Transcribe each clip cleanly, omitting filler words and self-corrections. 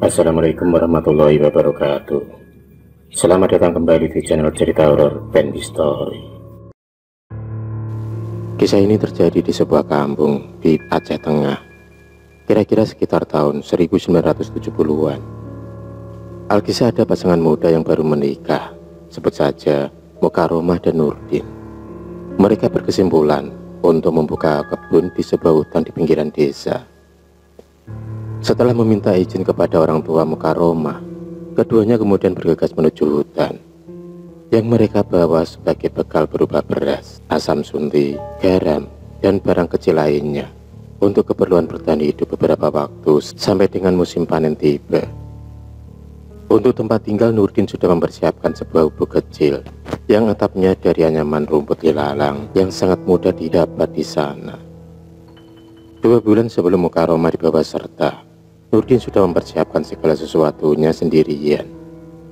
Assalamualaikum warahmatullahi wabarakatuh. Selamat datang kembali di channel cerita horor Bendy Story. Kisah ini terjadi di sebuah kampung di Aceh Tengah, kira-kira sekitar tahun 1970-an. Alkisah ada pasangan muda yang baru menikah, sebut saja Mukaromah dan Nurdin. Mereka berkesimpulan untuk membuka kebun di sebuah hutan di pinggiran desa. Setelah meminta izin kepada orang tua Mukaromah, keduanya kemudian bergegas menuju hutan. Yang mereka bawa sebagai bekal berupa beras, asam sunti, garam, dan barang kecil lainnya untuk keperluan bertahan hidup beberapa waktu sampai dengan musim panen tiba. Untuk tempat tinggal, Nurdin sudah mempersiapkan sebuah gubuk kecil yang atapnya dari anyaman rumput ilalang yang sangat mudah didapat di sana. 2 bulan sebelum Mukaromah dibawa serta, Nurdin sudah mempersiapkan segala sesuatunya sendirian.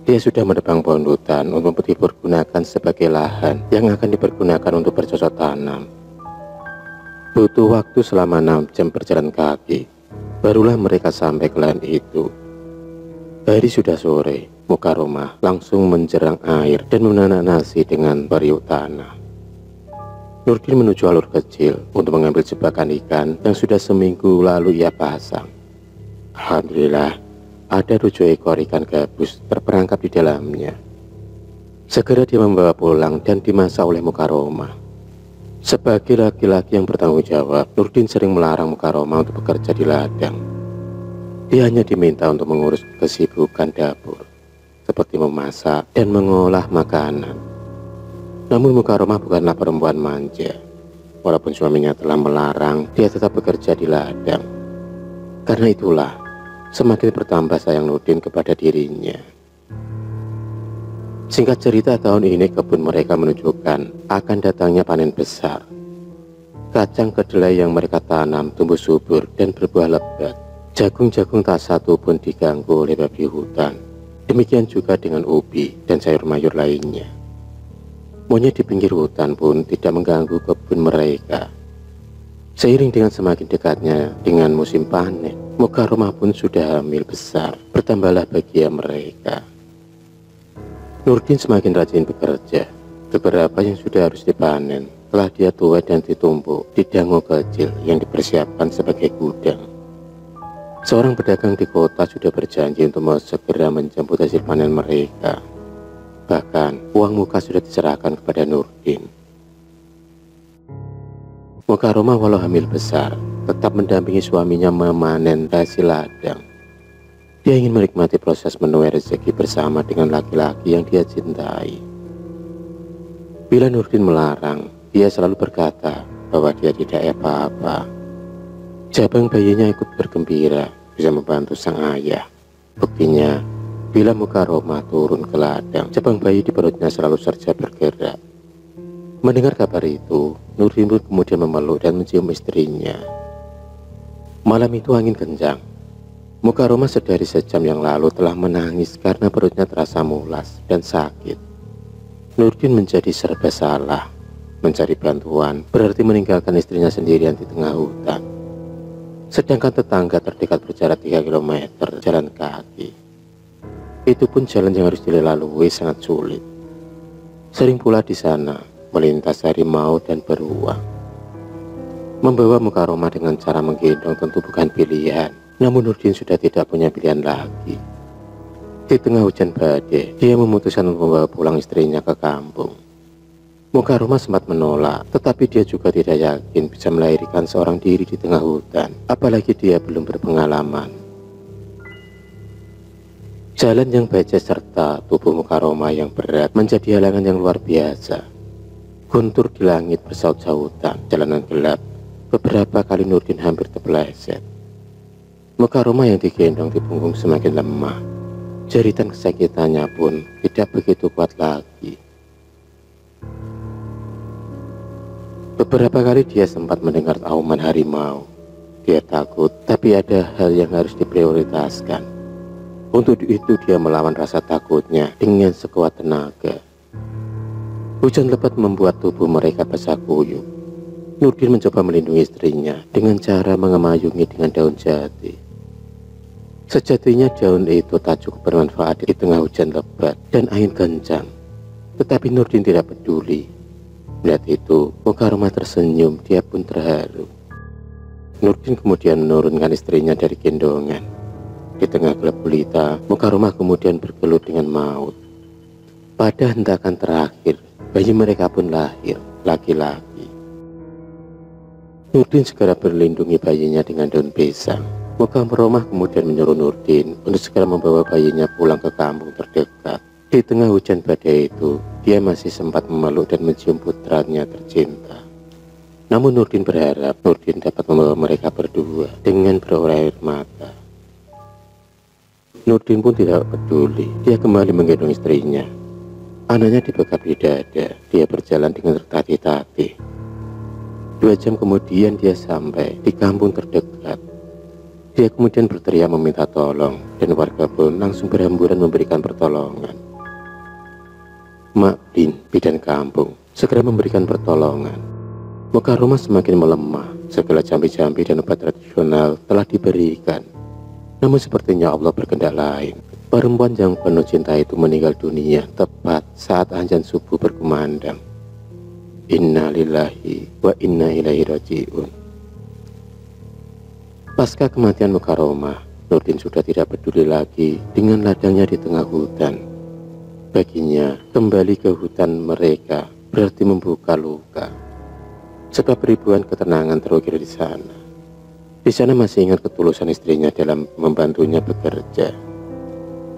Dia sudah menebang pohon hutan untuk dipergunakan sebagai lahan yang akan dipergunakan untuk bercocok tanam. Butuh waktu selama 6 jam berjalan kaki, barulah mereka sampai ke lahan itu. Hari sudah sore, Mukaromah langsung menjerang air dan menanak nasi dengan periuk tanah. Nurdin menuju alur kecil untuk mengambil jebakan ikan yang sudah seminggu lalu ia pasang. Alhamdulillah, ada 7 ekor ikan gabus terperangkap di dalamnya. Segera dia membawa pulang dan dimasak oleh Mukaromah. Sebagai laki-laki yang bertanggung jawab, Nurdin sering melarang Mukaromah untuk bekerja di ladang. Dia hanya diminta untuk mengurus kesibukan dapur, seperti memasak dan mengolah makanan. Namun Mukaromah bukanlah perempuan manja. Walaupun suaminya telah melarang, dia tetap bekerja di ladang. Karena itulah, semakin bertambah sayang Nurdin kepada dirinya. Singkat cerita, tahun ini kebun mereka menunjukkan akan datangnya panen besar. Kacang kedelai yang mereka tanam tumbuh subur dan berbuah lebat. Jagung-jagung tak satu pun diganggu oleh babi hutan. Demikian juga dengan ubi dan sayur mayur lainnya. Monyet di pinggir hutan pun tidak mengganggu kebun mereka. Seiring dengan semakin dekatnya dengan musim panen, Mukaromah pun sudah hamil besar, bertambahlah bahagia mereka. Nurdin semakin rajin bekerja. Beberapa yang sudah harus dipanen telah dia tuai dan ditumpuk di dango kecil yang dipersiapkan sebagai gudang. Seorang pedagang di kota sudah berjanji untuk segera menjemput hasil panen mereka. Bahkan uang muka sudah diserahkan kepada Nurdin. Mukaromah walau hamil besar, tetap mendampingi suaminya memanen hasil ladang. Dia ingin menikmati proses menuai rezeki bersama dengan laki-laki yang dia cintai. Bila Nurdin melarang, dia selalu berkata bahwa dia tidak apa-apa. Jabang bayinya ikut bergembira, bisa membantu sang ayah. Buktinya, bila Mukaromah turun ke ladang, jabang bayi di perutnya selalu saja bergerak. Mendengar kabar itu, Nurdin pun kemudian memeluk dan mencium istrinya. Malam itu angin kencang. Mukaromah sedari sejam yang lalu telah menangis karena perutnya terasa mulas dan sakit. Nurdin menjadi serba salah. Mencari bantuan berarti meninggalkan istrinya sendirian di tengah hutan. Sedangkan tetangga terdekat berjarak 3 km jalan kaki. Itu pun jalan yang harus dilalui sangat sulit. Sering pula di sana melintas harimau dan beruang. Membawa Mukaromah dengan cara menggendong tentu bukan pilihan. Namun Nurdin sudah tidak punya pilihan lagi. Di tengah hujan badai, dia memutuskan untuk membawa pulang istrinya ke kampung. Mukaromah sempat menolak, tetapi dia juga tidak yakin bisa melahirkan seorang diri di tengah hutan, apalagi dia belum berpengalaman. Jalan yang becek serta tubuh Mukaromah yang berat menjadi halangan yang luar biasa. Guntur di langit bersaut-sautan, jalanan gelap. Beberapa kali Nurdin hampir terpeleset. Mukaromah yang digendong di punggung semakin lemah. Jeritan kesakitannya pun tidak begitu kuat lagi. Beberapa kali dia sempat mendengar auman harimau. Dia takut, tapi ada hal yang harus diprioritaskan. Untuk itu dia melawan rasa takutnya dengan sekuat tenaga. Hujan lebat membuat tubuh mereka basah kuyup. Nurdin mencoba melindungi istrinya dengan cara mengemayungi dengan daun jati. Sejatinya daun itu tak cukup bermanfaat di tengah hujan lebat dan angin kencang. Tetapi Nurdin tidak peduli. Melihat itu, Mukaromah tersenyum, dia pun terharu. Nurdin kemudian menurunkan istrinya dari gendongan. Di tengah gelap gulita, Mukaromah kemudian bergelut dengan maut. Pada hentakan terakhir, bayi mereka pun lahir, laki-laki. Nurdin segera berlindungi bayinya dengan daun pisang. Mukaromah kemudian menyuruh Nurdin untuk segera membawa bayinya pulang ke kampung terdekat. Di tengah hujan badai itu, dia masih sempat memeluk dan mencium putranya tercinta. Namun Nurdin berharap Nurdin dapat membawa mereka berdua dengan berurai air mata. Nurdin pun tidak peduli, dia kembali menggendong istrinya. Anaknya dibekap di dada, dia berjalan dengan tertatih-tatih. 2 jam kemudian dia sampai di kampung terdekat. Dia kemudian berteriak meminta tolong, dan warga pun langsung berhamburan memberikan pertolongan. Mak Din, bidan kampung, segera memberikan pertolongan. Mukaromah semakin melemah, segala jampi-jampi dan obat tradisional telah diberikan. Namun sepertinya Allah berkehendak lain. Perempuan yang penuh cinta itu meninggal dunia tepat saat azan subuh berkumandang. Inna lillahi wa inna ilaihi raji'un. Pasca kematian Mukaromah, Nurdin sudah tidak peduli lagi dengan ladangnya di tengah hutan. Baginya, kembali ke hutan mereka berarti membuka luka. Sebab ribuan ketenangan terukir di sana. Di sana masih ingat ketulusan istrinya dalam membantunya bekerja.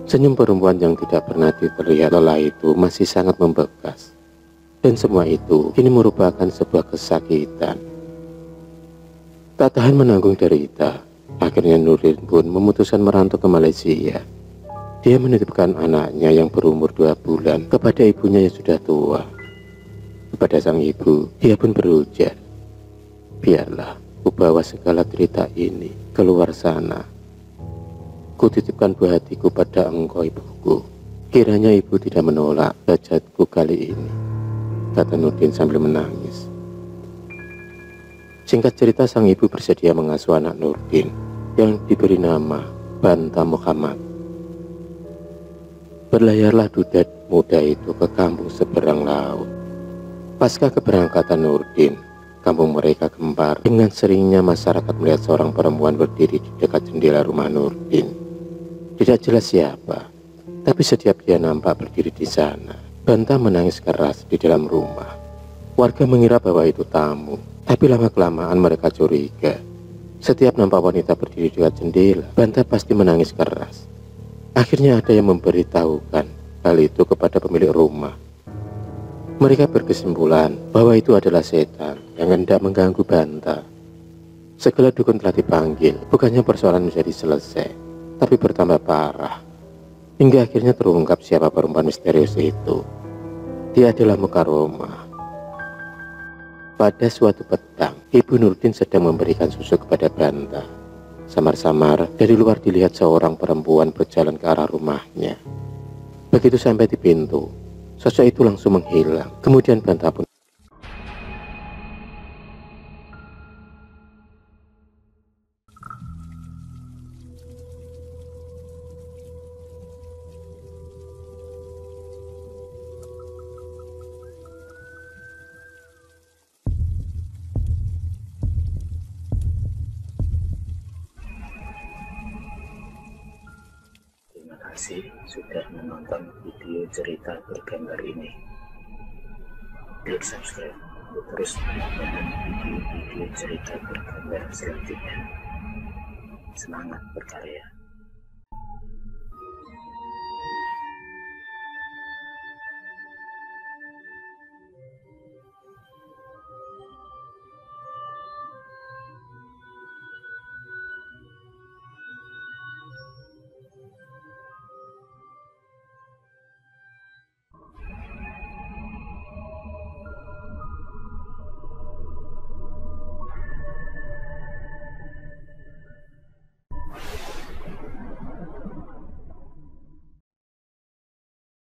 Senyum perempuan yang tidak pernah terlihat lelah itu masih sangat membekas. Dan semua itu kini merupakan sebuah kesakitan. Tak tahan menanggung derita, akhirnya Nurdin pun memutuskan merantau ke Malaysia. Dia menitipkan anaknya yang berumur 2 bulan kepada ibunya yang sudah tua. Kepada sang ibu, dia pun berujar, biarlah ku bawa segala derita ini keluar sana. Kutitipkan buah hatiku pada engkau ibuku. Kiranya ibu tidak menolak hajatku kali ini, kata Nurdin sambil menangis. Singkat cerita, sang ibu bersedia mengasuh anak Nurdin yang diberi nama Banta Muhammad. Berlayarlah duda muda itu ke kampung seberang laut. Pasca keberangkatan Nurdin, kampung mereka gempar dengan seringnya masyarakat melihat seorang perempuan berdiri di dekat jendela rumah Nurdin. Tidak jelas siapa, tapi setiap dia nampak berdiri di sana, Banta menangis keras di dalam rumah. Warga mengira bahwa itu tamu. Tapi lama-kelamaan mereka curiga. Setiap nampak wanita berdiri di dekat jendela, Banta pasti menangis keras. Akhirnya ada yang memberitahukan hal itu kepada pemilik rumah. Mereka berkesimpulan bahwa itu adalah setan yang hendak mengganggu Banta. Segala dukun telah dipanggil, bukannya persoalan menjadi selesai, tapi bertambah parah. Hingga akhirnya terungkap siapa perempuan misterius itu. Dia adalah Mukaromah. Pada suatu petang, Ibu Nurdin sedang memberikan susu kepada Banta. Samar-samar dari luar dilihat seorang perempuan berjalan ke arah rumahnya. Begitu sampai di pintu, sosok itu langsung menghilang. Kemudian Banta pun kasih sudah menonton video cerita bergambar ini. Klik subscribe untuk terus mendapatkan video-video cerita bergambar selanjutnya. Semangat berkarya.